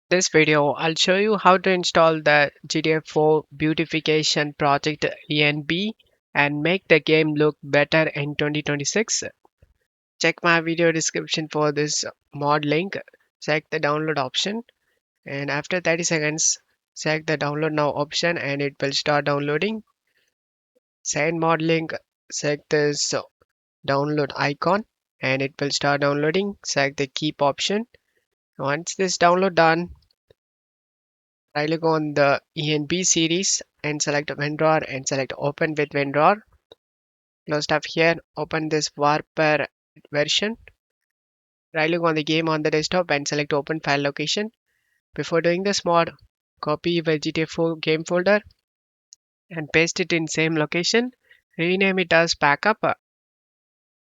This video, I'll show you how to install the GTA IV Beautification project ENB and make the game look better in 2026. Check my video description for this mod link. Select the download option and after 30 seconds, select the download now option and it will start downloading. Send mod link, select this download icon and it will start downloading. Select the keep option. Once this download done, right click on the ENB series and select vendor and select open with vendor. Close tab here, open this warper version. Right click on the game on the desktop and select open file location. Before doing this mod, copy your GTA 4 game folder and paste it in same location. Rename it as backup.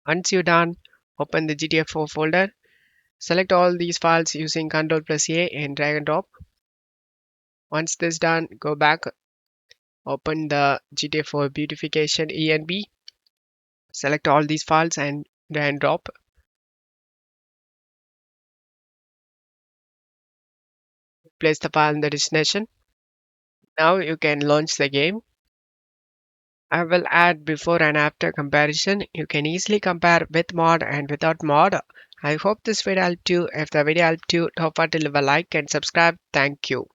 Once you're done, open the GTA 4 folder. Select all these files using Ctrl plus A and drag and drop. Once this done, go back, open the GTA 4 Beautification ENB. Select all these files and drag and drop. Place the file in the destination. Now you can launch the game. I will add before and after comparison. You can easily compare with mod and without mod. I hope this video helped you. If the video helped you, don't forget to leave a like and subscribe. Thank you.